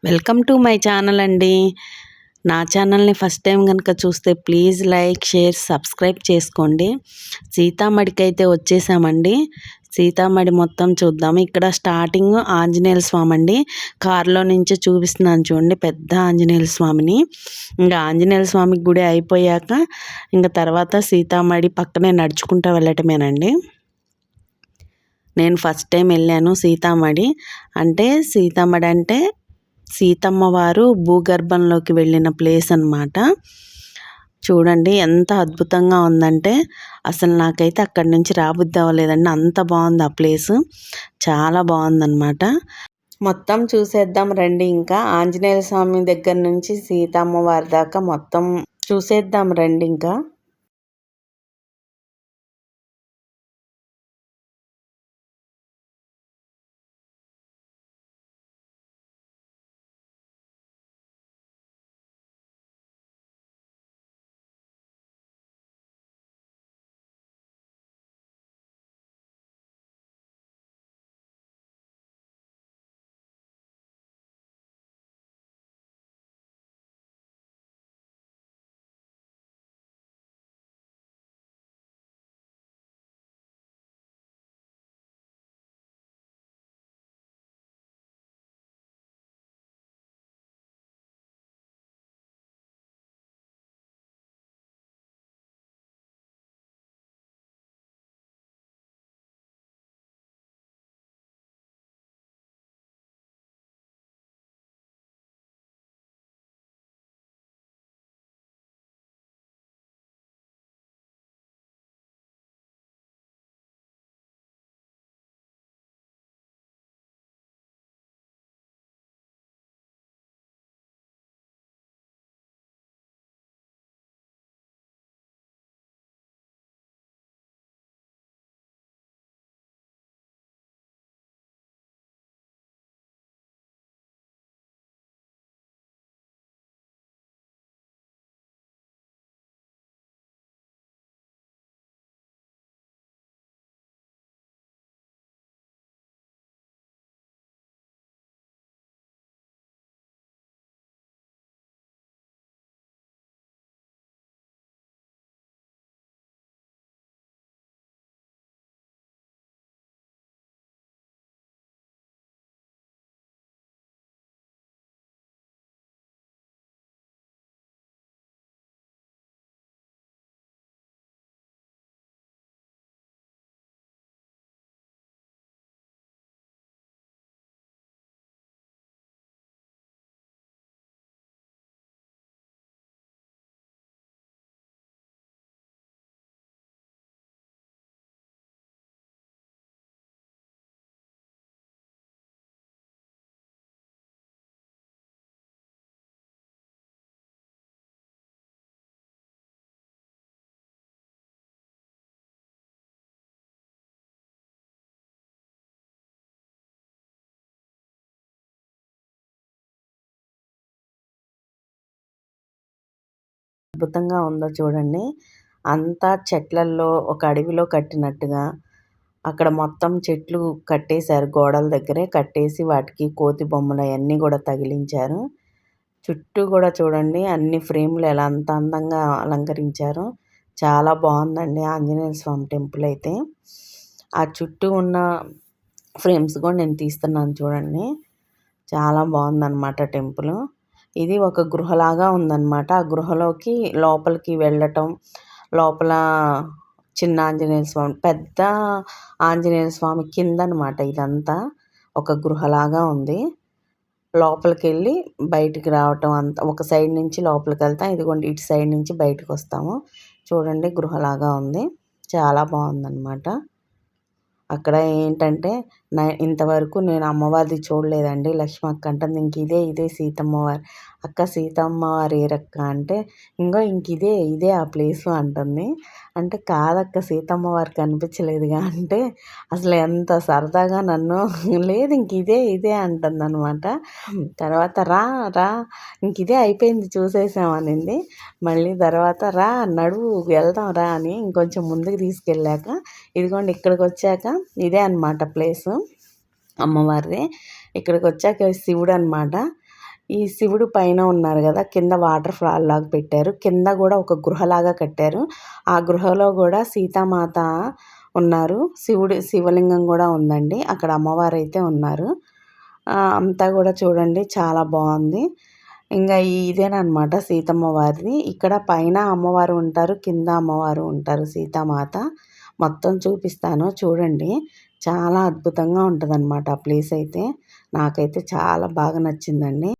Welcome to my channel అండి. నా ఛానల్ని ఫస్ట్ టైం కనుక చూస్తే ప్లీజ్ లైక్, షేర్, సబ్స్క్రైబ్ చేసుకోండి. సీతామఢికి అయితే వచ్చేసామండి. సీతామఢి మొత్తం చూద్దాము. ఇక్కడ స్టార్టింగ్ ఆంజనేయుల స్వామి అండి. కారులో నుంచి చూపిస్తున్నాను చూడండి, పెద్ద ఆంజనేయుల స్వామిని. ఇంకా ఆంజనేయుల స్వామి గుడి అయిపోయాక ఇంకా తర్వాత సీతామఢి పక్కనే నడుచుకుంటూ వెళ్ళటమేనండి. నేను ఫస్ట్ టైం వెళ్ళాను సీతామఢి. సీతామఢి అంటే సీతమ్మ వారు భూగర్భంలోకి వెళ్ళిన ప్లేస్ అన్నమాట. చూడండి ఎంత అద్భుతంగా ఉందంటే అసలు నాకైతే అక్కడి నుంచి రాబుద్ది అవ్వలేదండి. అంత బాగుంది ఆ ప్లేసు, చాలా బాగుందన్నమాట. మొత్తం చూసేద్దాం రండి. ఇంకా ఆంజనేయ స్వామి దగ్గర నుంచి సీతమ్మ వారి దాకా మొత్తం చూసేద్దాం రండి. ఇంకా అద్భుతంగా ఉందో చూడండి. అంతా చెట్లల్లో ఒక అడవిలో కట్టినట్టుగా అక్కడ మొత్తం చెట్లు కట్టేశారు. గోడల దగ్గరే కట్టేసి వాటికి కోతి బొమ్మలు అవన్నీ కూడా తగిలించారు. చుట్టూ కూడా చూడండి అన్ని ఫ్రేమ్లు ఎలా అంత అందంగా అలంకరించారు. చాలా బాగుందండి ఆంజనేయ స్వామి టెంపుల్ అయితే. ఆ చుట్టూ ఉన్న ఫ్రేమ్స్ కూడా నేను తీస్తున్నాను చూడండి. చాలా బాగుందన్నమాట టెంపుల్. ఇది ఒక గృహలాగా ఉందన్నమాట. ఆ గృహలోకి లోపలికి వెళ్ళటం, లోపల చిన్న ఆంజనేయ స్వామి, పెద్ద ఆంజనేయ స్వామి కిందనమాట. ఇదంతా ఒక గృహలాగా ఉంది. లోపలికి వెళ్ళి బయటికి రావటం, అంతా ఒక సైడ్ నుంచి లోపలికి వెళ్తాం. ఇదిగోండి ఇటు సైడ్ నుంచి బయటకు వస్తాము. చూడండి గృహలాగా ఉంది, చాలా బాగుందన్నమాట. అక్కడ ఏంటంటే ఇంతవరకు నేను అమ్మవారిది చూడలేదండి. లక్ష్మక్క అంటుంది ఇంక ఇదే సీతమ్మ వారి. అక్క సీతమ్మ వారు ఏరక్క అంటే ఇంకో ఇంక ఇదే ఆ ప్లేసు అంటుంది. అంటే కాదక్క సీతమ్మ వారు కనిపించలేదుగా అంటే అసలు ఎంత సరదాగా నన్ను లేదు ఇంక ఇదే అంటుందన్నమాట. తర్వాత రా రా ఇంక ఇదే అయిపోయింది చూసేసామనింది. మళ్ళీ తర్వాత రా నడువు వెళ్దాం రా అని ఇంకొంచెం ముందుకు తీసుకెళ్ళాక ఇదిగోండి ఇక్కడికి వచ్చాక ఇదే అనమాట ప్లేసు అమ్మవారిది. ఇక్కడికి వచ్చాక శివుడు అనమాట. ఈ శివుడు పైన ఉన్నారు గదా! కింద వాటర్ ఫాల్ లాగా పెట్టారు. కింద గూడా ఒక గృహలాగా కట్టారు. ఆ గృహలో గూడా సీతామాత ఉన్నారు. శివలింగం గూడా ఉందండి. అక్కడ అమ్మవారైతే ఉన్నారు. అంతా గూడా చూడండి చాలా బావుంది. ఇంగా ఇదేననమాట సీతమ్మ వారిది. ఇక్కడ పైన అమ్మవారు ఉంటారు. కింద అమ్మవారు ఉంటారు సీతామాత. మొత్తం చూపిస్తాను చూడండి. చాలా అద్భుతంగా ఉంటదనమాట ఆ ప్లేస్ అయితే. నాకైతే చాలా బాగా నచ్చిందండి.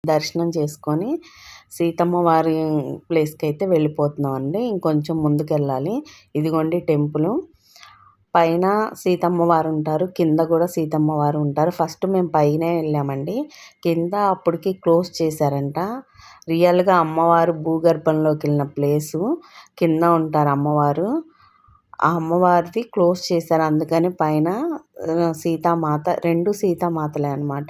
దర్శనం చేసుకొని సీతమ్మ వారి ప్లేస్‌కైతే వెళ్ళిపోతున్నామండి. ఇంకొంచెం ముందుకెళ్ళాలి. ఇదిగోండి టెంపులు. పైన సీతమ్మ వారుంటారు. కింద గూడా సీతమ్మ వారు ఉంటారు. ఫస్ట్ మేము పైనే వెళ్ళామండి. కింద అప్పటికి క్లోజ్ చేశారంట. రియల్‌గా అమ్మవారు భూగర్భంలోకెళ్ళిన ప్లేసు. కింద ఉంటారు అమ్మవారు. ఆ అమ్మవారిది క్లోజ్ చేశారు. అందుకని పైన సీతామాత 2 సీతామాతలే అనమాట.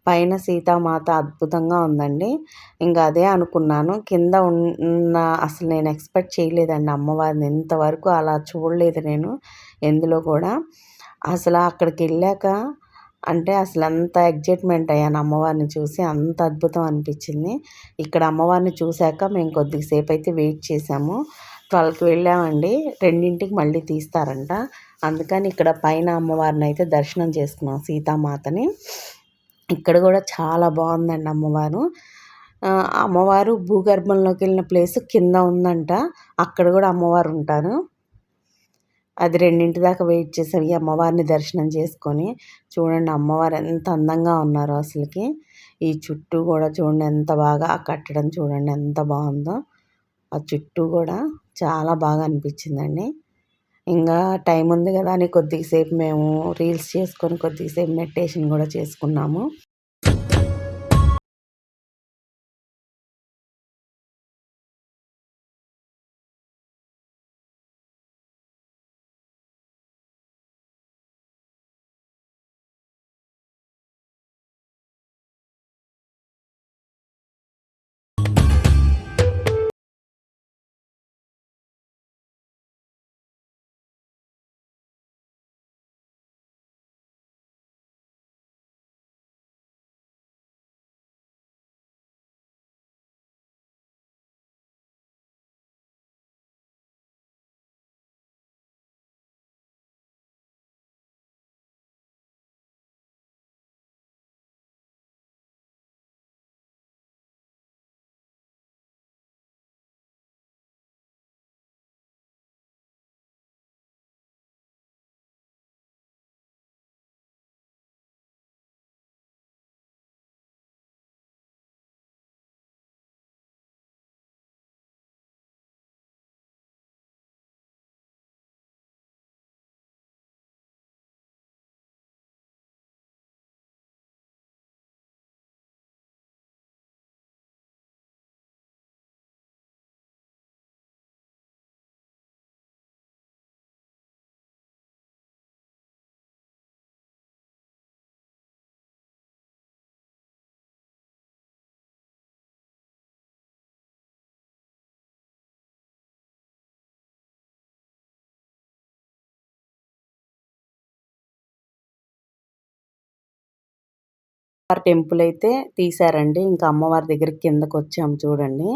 పైన సీతామాత అద్భుతంగా ఉందండి. ఇంక అదే అనుకున్నాను. కింద ఉన్న అసలు నేను ఎక్స్‌పెక్ట్ చేయలేదండి అమ్మవారిని. ఇంతవరకు అలా చూడలేదు నేను ఎందులో కూడా. అసల అక్కడికెళ్ళాక అంటే అసలెంత ఎక్సైట్‌మెంట్ అయ్యాను అమ్మవారిని చూసి. అంత అద్భుతం అనిపిచ్చింది. ఇక్కడ అమ్మవారిని చూసాక మేము కొద్దిగా సేపయితే వెయిట్ చేశాము. 12కి వెళ్ళామండి. 2కి మళ్ళీ తీస్తారంట. అందుకని ఇక్కడ పైన అమ్మవారినైతే దర్శనం చేసుకున్నాం సీతామాతని. ఇక్కడ గూడా చాలా బావుందండి అమ్మవారు. అమ్మవారు భూగర్భంలోకెళ్ళిన ప్లేసు కింద ఉందంట. అక్కడ గూడా అమ్మవారుంటారు. అది 2 దాకా వెయిట్ చేసాం. ఈ అమ్మవారిని దర్శనం చేసుకొని. చూడండి అమ్మవారు ఎంత అందంగా ఉన్నారో అసలకి. ఈ చుట్టూ గూడా చూడండి ఎంత బాగా ఆ కట్టడం చూడండి ఎంత బావుందో. ఆ చుట్టూ గూడా చాలా బాగా అనిపిచ్చిందండి. ఇంగా టైం ఉంది గదా అని కొద్దిగా సేపు మేము రీల్స్ చేసుకొని కొద్దిగా సేపు మెడిటేషన్ గూడా చేసుకున్నాము. టెంపుల్ అయితే తీశారండి. ఇంకా అమ్మవారి దగ్గరికి కిందకొచ్చాము చూడండి.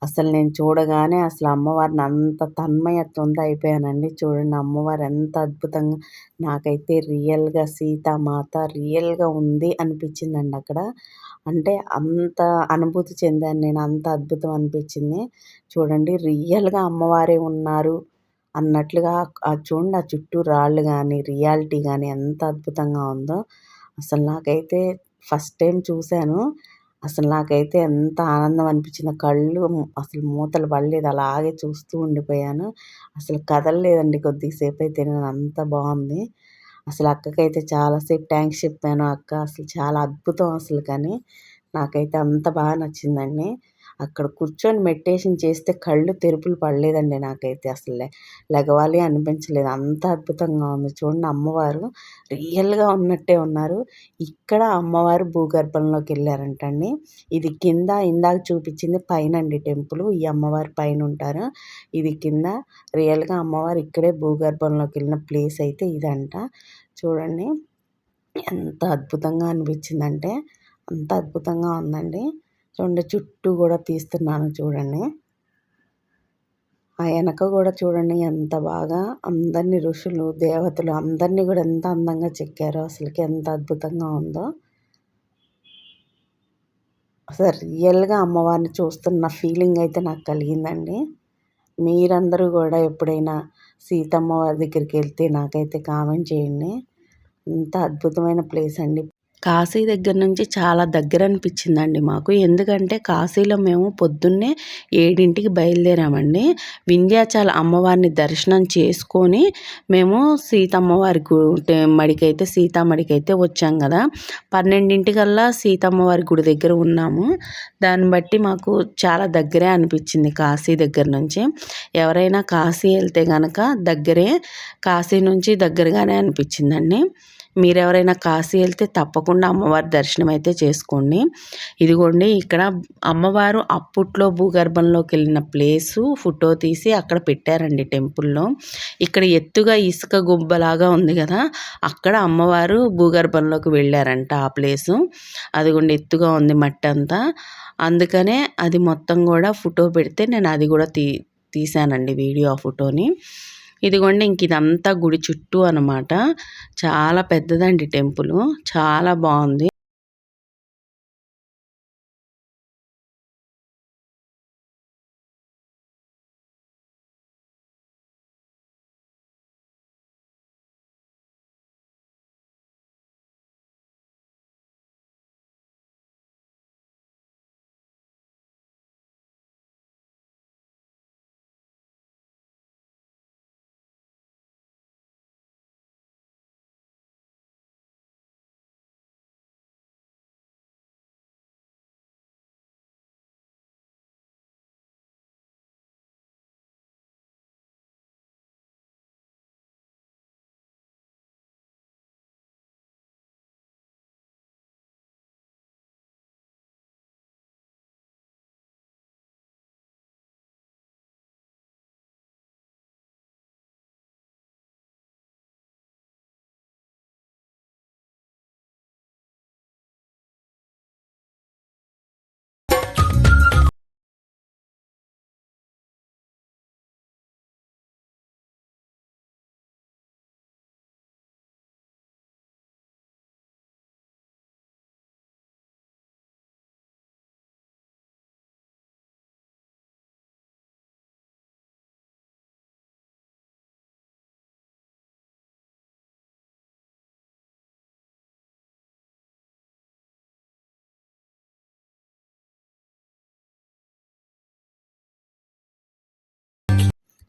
అసలు నేను చూడగానే అసలు అమ్మవారిని అంత తన్మయత్వంతో అయిపోయానండి. చూడండి అమ్మవారు ఎంత అద్భుతంగా నాకైతే రియల్‌గా సీతామాత రియల్‌గా ఉంది అనిపించిందండి అక్కడ. అంటే అంత అనుభూతి చెందాను నేను. అంత అద్భుతం అనిపించింది. చూడండి రియల్‌గా అమ్మవారే ఉన్నారు అన్నట్లుగా చూడండి ఆ చుట్టూ రాళ్ళు గాని, రియాలిటీ గాని ఎంత అద్భుతంగా ఉందో. అసలు నాకైతే ఫస్ట్ టైమ్ చూసాను. అసలు నాకైతే ఎంత ఆనందం అనిపించిందో కళ్ళు అసలు మూతలు పడలేదు. అలాగే చూస్తూ ఉండిపోయాను. అసలు కదలలేదండి కొద్దిగా సేపయితే నేను అంత బావుంది. అసలు అక్కకైతే చాలా సేపు థాంక్స్ చెప్పాను. అక్క అసలు చాలా అద్భుతం అసలు కానీ. నాకైతే అంత బాగా నచ్చిందండి. అక్కడ కూర్చొని మెడిటేషన్ చేస్తే కళ్ళు తెరుపులు పడలేదండి నాకైతే అసలు. లెగవాలి అనిపించలేదు. అంత అద్భుతంగా ఉంది. చూడండి అమ్మవారు రియల్‌గా ఉన్నట్టే ఉన్నారు. ఇక్కడ అమ్మవారు భూగర్భంలోకెళ్లారంటండి. ఇది కింద ఇందాక చూపించింది పైనండి టెంపులు. ఈ అమ్మవారు పైనుంటారు. ఇది కింద రియల్‌గా అమ్మవారు ఇక్కడే భూగర్భంలోకెళ్ళిన ప్లేస్ అయితే ఇదంట. చూడండి ఎంత అద్భుతంగా అనిపించిందంటే అంత అద్భుతంగా ఉందండి. చూడండి చుట్టూ కూడా తీస్తున్నాను చూడండి. ఆ ఎనక గూడా చూడండి ఎంత బాగా అందరిని ఋషులు, దేవతలు అందరిని గూడా ఎంత అందంగా చెక్కారో అసలకి ఎంత అద్భుతంగా ఉందో. అసలు రియల్‌గా అమ్మవారిని చూస్తున్న ఫీలింగ్ అయితే నాకు కలిగిందండి. మీరందరూ గూడా ఎప్పుడైనా సీతమ్మ వారి దగ్గరికెళ్తే నాకైతే కామెంట్ చేయండి. ఎంత అద్భుతమైన ప్లేస్ అండి. కాశీ దగ్గర నుంచి చాలా దగ్గర అనిపించిందండి మాకు. ఎందుకంటే కాశీలో మేము పొద్దున్నే 7కి బయలుదేరామండి. వింధ్యాచల అమ్మవారిని దర్శనం చేసుకొని మేము సీతమ్మ వారి మడికైతే సీతామడికైతే వచ్చాం కదా! 12కల్లా సీతమ్మ వారి గుడి దగ్గర ఉన్నాము. దాన్ని బట్టి మాకు చాలా దగ్గరే అనిపించింది కాశీ దగ్గర నుంచి. ఎవరైనా కాశీ వెళ్తే గనక దగ్గరే, కాశీ నుంచి దగ్గరగానే అనిపించిందండి. మీరెవరైనా కాశీ వెళ్తే తప్పకుండా అమ్మవారి దర్శనం అయితే చేసుకోండి. ఇదిగోండి ఇక్కడ అమ్మవారు అప్పట్లో భూగర్భంలోకి వెళ్ళిన ప్లేసు ఫోటో తీసి అక్కడ పెట్టారండి టెంపుల్లో. ఇక్కడ ఎత్తుగా ఇసుక గుబ్బలాగా ఉంది కదా, అక్కడ అమ్మవారు భూగర్భంలోకి వెళ్ళారంట ఆ ప్లేసు. అదిగోండి ఎత్తుగా ఉంది మట్టి అంతా. అందుకనే అది మొత్తం కూడా ఫోటో పెడితే నేను అది కూడా తీశానండి వీడియో ఆ ఫోటోని. ఇదిగోండి ఇంక ఇదంతా గుడి చుట్టూ అనమాట. చాలా పెద్దదండి టెంపులు. చాలా బావుంది.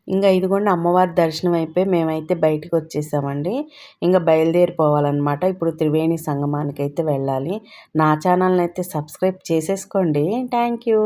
ఇంగ ఇదిగోండి అమ్మవారి దర్శనం అయిపోయి మేమైతే బయటికొచ్చేసామండి. ఇంగ బయలుదేరిపోవాలనమాట. ఇప్పుడు త్రివేణి సంగమానికైతే వెళ్ళాలి. నా ఛానల్‌నైతే సబ్స్క్రైబ్ చేసేసుకోండి. Thank you.